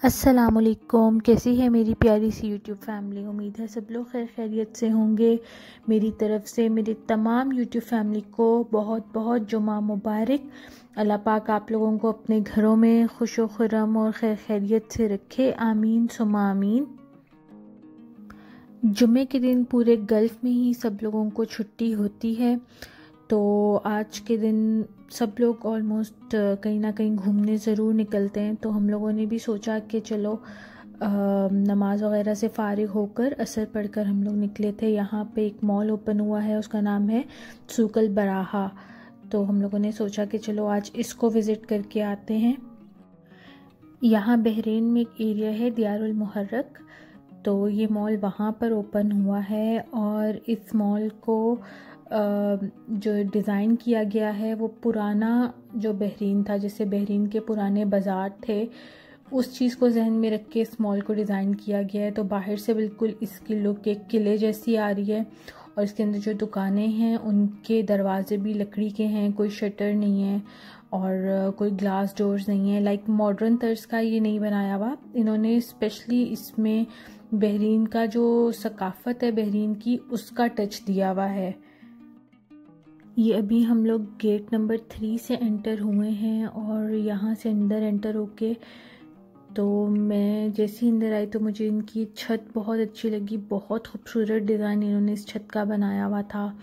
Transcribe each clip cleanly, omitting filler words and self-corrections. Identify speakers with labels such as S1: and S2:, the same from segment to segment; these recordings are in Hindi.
S1: अस्सलामुअलैकुम। कैसी है मेरी प्यारी सी यूट्यूब फैमिली। उम्मीद है सब लोग खैर खैरियत से होंगे। मेरी तरफ से मेरी तमाम यूट्यूब फैमिली को बहुत बहुत जुमा मुबारक। अल्लाह पाक आप लोगों को अपने घरों में खुशो खुरम और खैर खैरियत से रखे, आमीन सुमा आमीन। जुमे के दिन पूरे गल्फ़ में ही सब लोगों को छुट्टी होती है, तो आज के दिन सब लोग ऑलमोस्ट कहीं ना कहीं घूमने ज़रूर निकलते हैं। तो हम लोगों ने भी सोचा कि चलो नमाज वगैरह से फ़ारिग होकर असर पढ़कर हम लोग निकले थे। यहाँ पे एक मॉल ओपन हुआ है, उसका नाम है सूकल बराहा। तो हम लोगों ने सोचा कि चलो आज इसको विज़िट करके आते हैं। यहाँ बहरीन में एक एरिया है दियारुल मुहर्रक, तो ये मॉल वहाँ पर ओपन हुआ है। और इस मॉल को जो डिज़ाइन किया गया है वो पुराना जो बहरीन था, जैसे बहरीन के पुराने बाज़ार थे, उस चीज़ को जहन में रख के इस मॉल को डिज़ाइन किया गया है। तो बाहर से बिल्कुल इसकी लुक एक किले जैसी आ रही है, और इसके अंदर जो दुकानें हैं उनके दरवाजे भी लकड़ी के हैं, कोई शटर नहीं है और कोई ग्लास डोर्स नहीं है। लाइक मॉडर्न तर्ज का ये नहीं बनाया हुआ इन्होंने, स्पेशली इसमें बहरीन का जो सकाफ़त है बहरीन की, उसका टच दिया हुआ है। ये अभी हम लोग गेट नंबर 3 से एंटर हुए हैं और यहाँ से अंदर एंटर होके तो मैं जैसे ही अंदर आई तो मुझे इनकी छत बहुत अच्छी लगी। बहुत खूबसूरत डिज़ाइन इन्होंने इस छत का बनाया हुआ था।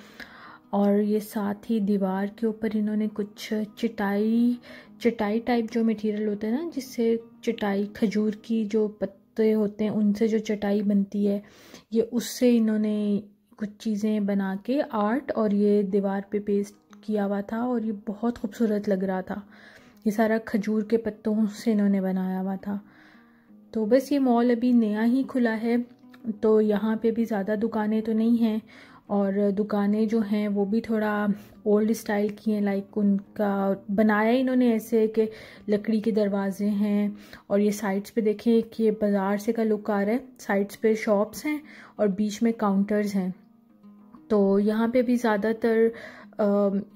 S1: और ये साथ ही दीवार के ऊपर इन्होंने कुछ चटाई टाइप जो मटेरियल होता है ना, जिससे चटाई, खजूर की जो पत्ते होते हैं उनसे जो चटाई बनती है, ये उससे इन्होंने कुछ चीज़ें बना के आर्ट और ये दीवार पे पेस्ट किया हुआ था और ये बहुत खूबसूरत लग रहा था। ये सारा खजूर के पत्तों से इन्होंने बनाया हुआ था। तो बस ये मॉल अभी नया ही खुला है, तो यहाँ पे भी ज़्यादा दुकानें तो नहीं हैं, और दुकानें जो हैं वो भी थोड़ा ओल्ड स्टाइल की हैं। लाइक उनका बनाया इन्होंने ऐसे कि लकड़ी के दरवाजे हैं, और ये साइड्स पे देखें कि ये बाज़ार से का लुक आ रहा है। साइड्स पे शॉप्स हैं और बीच में काउंटर्स हैं। तो यहाँ पे भी ज़्यादातर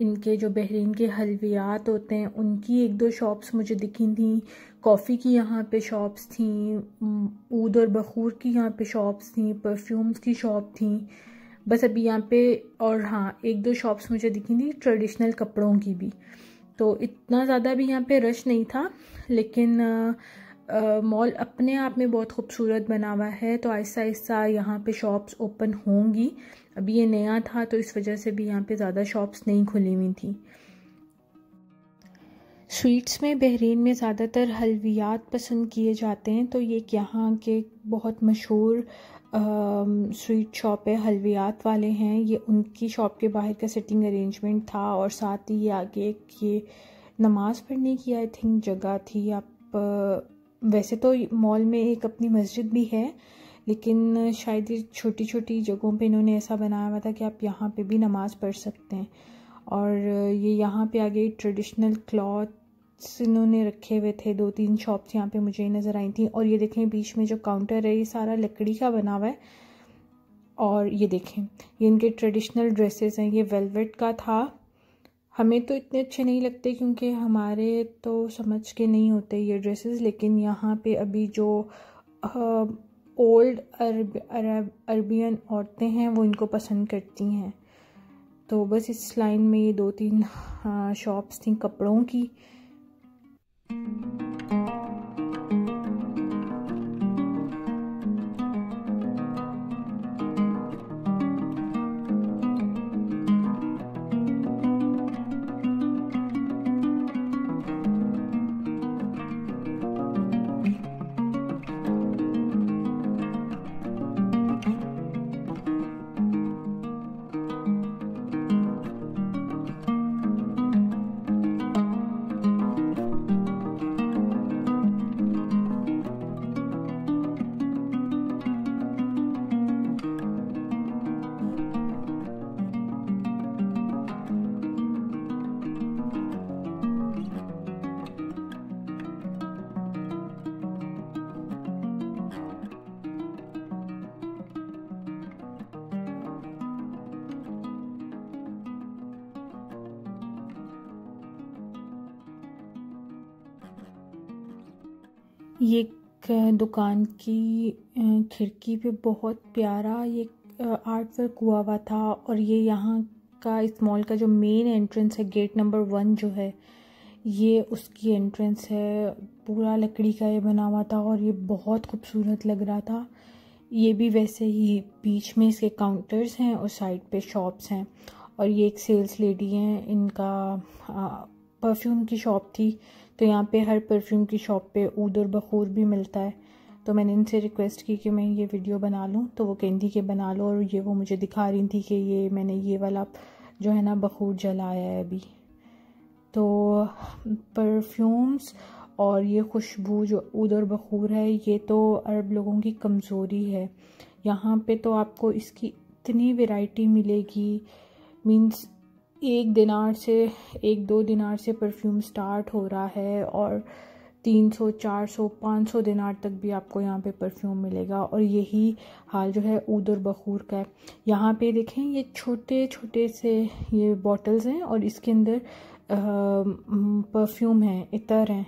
S1: इनके जो बहरीन के हलवियात होते हैं उनकी एक दो शॉप्स मुझे दिखी थी। कॉफ़ी की यहाँ पे शॉप्स थी, ऊद और बखूर की यहाँ पे शॉप्स थी, परफ्यूम्स की शॉप थी। बस अभी यहाँ पे, और हाँ एक दो शॉप्स मुझे दिखी थी ट्रेडिशनल कपड़ों की भी। तो इतना ज़्यादा भी यहाँ पे रश नहीं था, लेकिन मॉल अपने आप में बहुत खूबसूरत बना हुआ है। तो आहिस्ता आहिस्ता यहाँ पे शॉप्स ओपन होंगी। अभी ये नया था तो इस वजह से भी यहाँ पे ज़्यादा शॉप्स नहीं खुली हुई थी। स्वीट्स में बहरीन में ज़्यादातर हलवियात पसंद किए जाते हैं, तो ये यहाँ के बहुत मशहूर स्वीट शॉप है, हलवियात वाले हैं। ये उनकी शॉप के बाहर का सिटिंग अरेंजमेंट था, और साथ ही ये आगे ये नमाज़ पढ़ने की आई थिंक जगह थी। आप वैसे तो मॉल में एक अपनी मस्जिद भी है, लेकिन शायद ये छोटी छोटी जगहों पे इन्होंने ऐसा बनाया हुआ था कि आप यहाँ पे भी नमाज़ पढ़ सकते हैं। और ये यहाँ पे आगे ट्रेडिशनल क्लॉथ्स इन्होंने रखे हुए थे। 2-3 शॉप्स यहाँ पे मुझे नज़र आई थी। और ये देखें बीच में जो काउंटर है ये सारा लकड़ी का बना हुआ है। और ये देखें ये इनके ट्रेडिशनल ड्रेसेस हैं, ये वेलवेट का था। हमें तो इतने अच्छे नहीं लगते क्योंकि हमारे तो समझ के नहीं होते ये ड्रेसेस, लेकिन यहाँ पे अभी जो ओल्ड अरबियन औरतें हैं वो इनको पसंद करती हैं। तो बस इस लाइन में ये 2-3 शॉप्स थी कपड़ों की। ये दुकान की खिड़की पे बहुत प्यारा ये आर्ट वर्क हुआ हुआ था। और ये यहाँ का इस मॉल का जो मेन एंट्रेंस है, गेट नंबर 1 जो है, ये उसकी एंट्रेंस है। पूरा लकड़ी का ये बना हुआ था और ये बहुत खूबसूरत लग रहा था। ये भी वैसे ही बीच में इसके काउंटर्स हैं और साइड पे शॉप्स हैं। और ये एक सेल्स लेडी हैं, इनका परफ्यूम की शॉप थी, तो यहाँ पे हर परफ्यूम की शॉप पे ऊद और बखूर भी मिलता है। तो मैंने इनसे रिक्वेस्ट की कि मैं ये वीडियो बना लूँ, तो वो कहती कि बना लो। और ये वो मुझे दिखा रही थी कि ये मैंने ये वाला जो है ना बखूर जलाया है अभी। तो परफ्यूम्स और ये खुशबू जो ऊद और बखूर है, ये तो अरब लोगों की कमज़ोरी है। यहाँ पे तो आपको इसकी इतनी वैरायटी मिलेगी। मीन्स 1 दिनार से परफ्यूम स्टार्ट हो रहा है और 300, 400, 500 दिनार तक भी आपको यहाँ पे परफ्यूम मिलेगा। और यही हाल जो है ऊद और बखूर का है। यहाँ पे देखें, ये छोटे छोटे से ये बॉटल्स हैं और इसके अंदर परफ्यूम है, इतर हैं।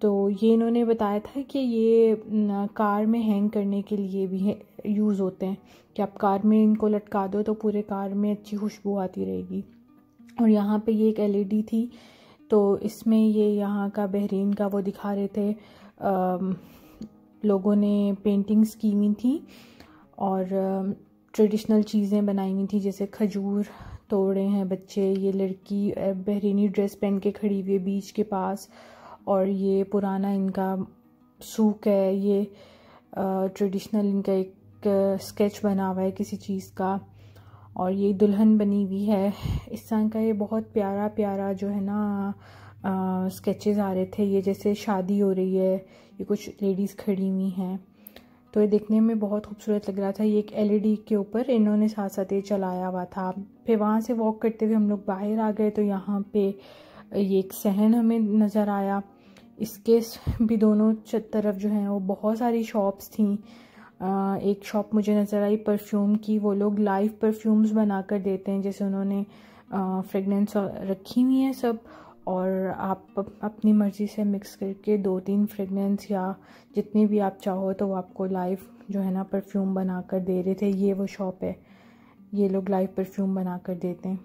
S1: तो ये इन्होंने बताया था कि ये कार में हैंग करने के लिए भी यूज़ होते हैं, कि आप कार में इनको लटका दो तो पूरे कार में अच्छी खुशबू आती रहेगी। और यहाँ पे ये एक एलईडी थी, तो इसमें ये यहाँ का बहरीन का वो दिखा रहे थे। लोगों ने पेंटिंग्स की हुई थी और ट्रेडिशनल चीज़ें बनाई हुई थी, जैसे खजूर तोड़ रहे हैं बच्चे, ये लड़की बहरीनी ड्रेस पहन के खड़ी हुई है बीच के पास, और ये पुराना इनका सूक है। ये ट्रेडिशनल इनका एक स्केच बना हुआ है किसी चीज़ का, और ये दुल्हन बनी हुई है। इस तरह का ये बहुत प्यारा प्यारा जो है ना स्केचेस आ रहे थे। ये जैसे शादी हो रही है, ये कुछ लेडीज़ खड़ी हुई हैं, तो ये देखने में बहुत खूबसूरत लग रहा था। ये एक एलईडी के ऊपर इन्होंने साथ साथ ये चलाया हुआ था। फिर वहाँ से वॉक करते हुए हम लोग बाहर आ गए, तो यहाँ पे ये एक सहन हमें नज़र आया। इसके भी दोनों तरफ जो है वो बहुत सारी शॉप्स थी। एक शॉप मुझे नज़र आई परफ्यूम की। वो लोग लाइव परफ्यूम्स बना कर देते हैं, जैसे उन्होंने फ्रेगनेंस रखी हुई हैं सब, और आप अपनी मर्ज़ी से मिक्स करके 2-3 फ्रेगनेंस या जितनी भी आप चाहो तो वो आपको लाइव जो है ना परफ्यूम बना कर दे रहे थे। ये वो शॉप है, ये लोग लाइव परफ्यूम बना कर देते हैं।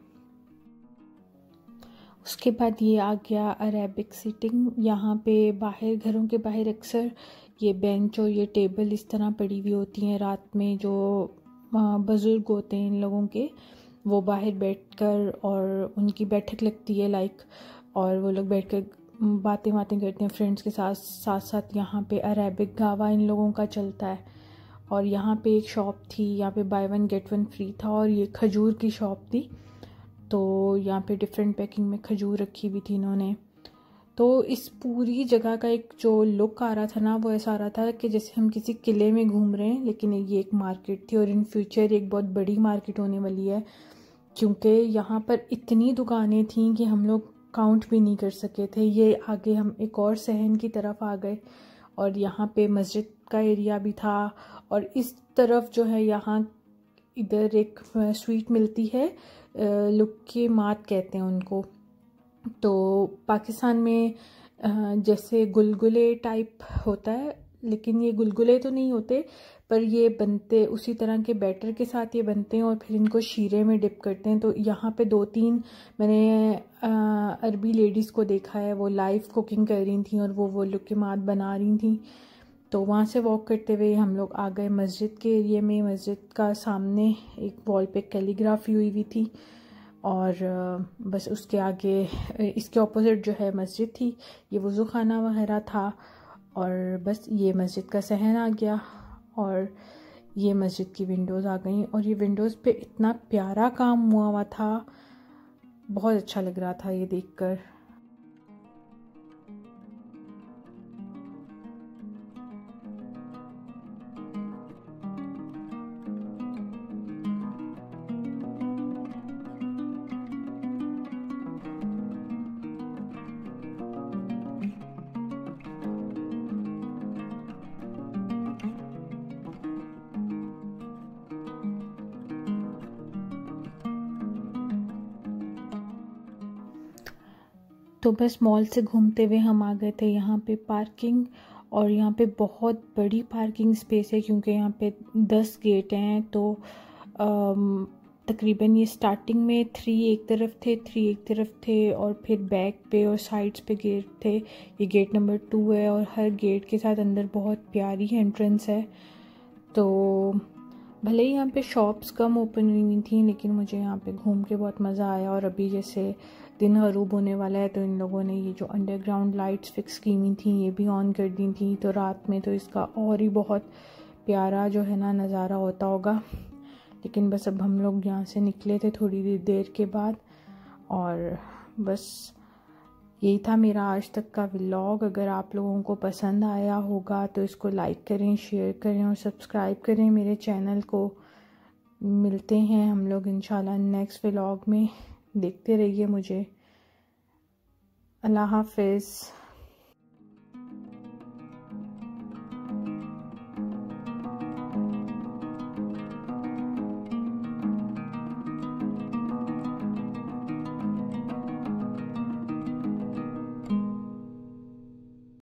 S1: उसके बाद ये आ गया अरेबिक सिटिंग। यहाँ पे बाहर, घरों के बाहर अक्सर ये बेंच और ये टेबल इस तरह पड़ी हुई होती हैं। रात में जो बुज़ुर्ग होते हैं इन लोगों के, वो बाहर बैठकर और उनकी बैठक लगती है लाइक, और वो लोग बैठकर बातें करते हैं फ्रेंड्स के साथ। साथ साथ यहाँ पे अरेबिक गावा इन लोगों का चलता है। और यहाँ पे एक शॉप थी, यहाँ पे बाय 1 गेट 1 फ्री था, और ये खजूर की शॉप थी। तो यहाँ पे डिफरेंट पैकिंग में खजूर रखी हुई थी इन्होंने। तो इस पूरी जगह का एक जो लुक आ रहा था ना, वो ऐसा आ रहा था कि जैसे हम किसी किले में घूम रहे हैं, लेकिन ये एक मार्केट थी और इन फ्यूचर एक बहुत बड़ी मार्केट होने वाली है, क्योंकि यहाँ पर इतनी दुकानें थीं कि हम लोग काउंट भी नहीं कर सके थे। ये आगे हम एक और सहन की तरफ आ गए और यहाँ पे मस्जिद का एरिया भी था। और इस तरफ जो है, यहाँ इधर एक स्वीट मिलती है, लुक्के मात कहते हैं उनको। तो पाकिस्तान में जैसे गुलगुले टाइप होता है, लेकिन ये गुलगुले तो नहीं होते, पर ये बनते उसी तरह के बैटर के साथ ये बनते हैं और फिर इनको शीरे में डिप करते हैं। तो यहाँ पे 2-3 मैंने अरबी लेडीज़ को देखा है, वो लाइव कुकिंग कर रही थी और वो लुक्के मात बना रही थी। तो वहाँ से वॉक करते हुए हम लोग आ गए मस्जिद के एरिए में। मस्जिद का सामने एक वॉल पे कैलीग्राफी हुई हुई थी, और बस उसके आगे इसके ऑपोजिट जो है मस्जिद थी, ये वज़ू खाना वगैरह था। और बस ये मस्जिद का सहन आ गया और ये मस्जिद की विंडोज़ आ गई, और ये विंडोज़ पे इतना प्यारा काम हुआ था, बहुत अच्छा लग रहा था ये देखकर। तो बस मॉल से घूमते हुए हम आ गए थे यहाँ पे पार्किंग, और यहाँ पे बहुत बड़ी पार्किंग स्पेस है क्योंकि यहाँ पे 10 गेट हैं। तो तकरीबन ये स्टार्टिंग में 3 एक तरफ थे और फिर बैक पे और साइड्स पे गेट थे। ये गेट नंबर 2 है और हर गेट के साथ अंदर बहुत प्यारी एंट्रेंस है। तो भले ही यहाँ पे शॉप्स कम ओपन हुई थी लेकिन मुझे यहाँ पे घूम के बहुत मज़ा आया। और अभी जैसे दिन ग़रूब होने वाला है तो इन लोगों ने ये जो अंडरग्राउंड लाइट्स फिक्स की हुई थी ये भी ऑन कर दी थी, तो रात में तो इसका और ही बहुत प्यारा जो है ना नज़ारा होता होगा। लेकिन बस अब हम लोग यहाँ से निकले थे थोड़ी देर के बाद और बस यही था मेरा आज तक का व्लॉग। अगर आप लोगों को पसंद आया होगा तो इसको लाइक करें, शेयर करें और सब्सक्राइब करें मेरे चैनल को। मिलते हैं हम लोग इंशाल्लाह नेक्स्ट व्लॉग में। देखते रहिए मुझे। अल्लाह हाफ़िज़।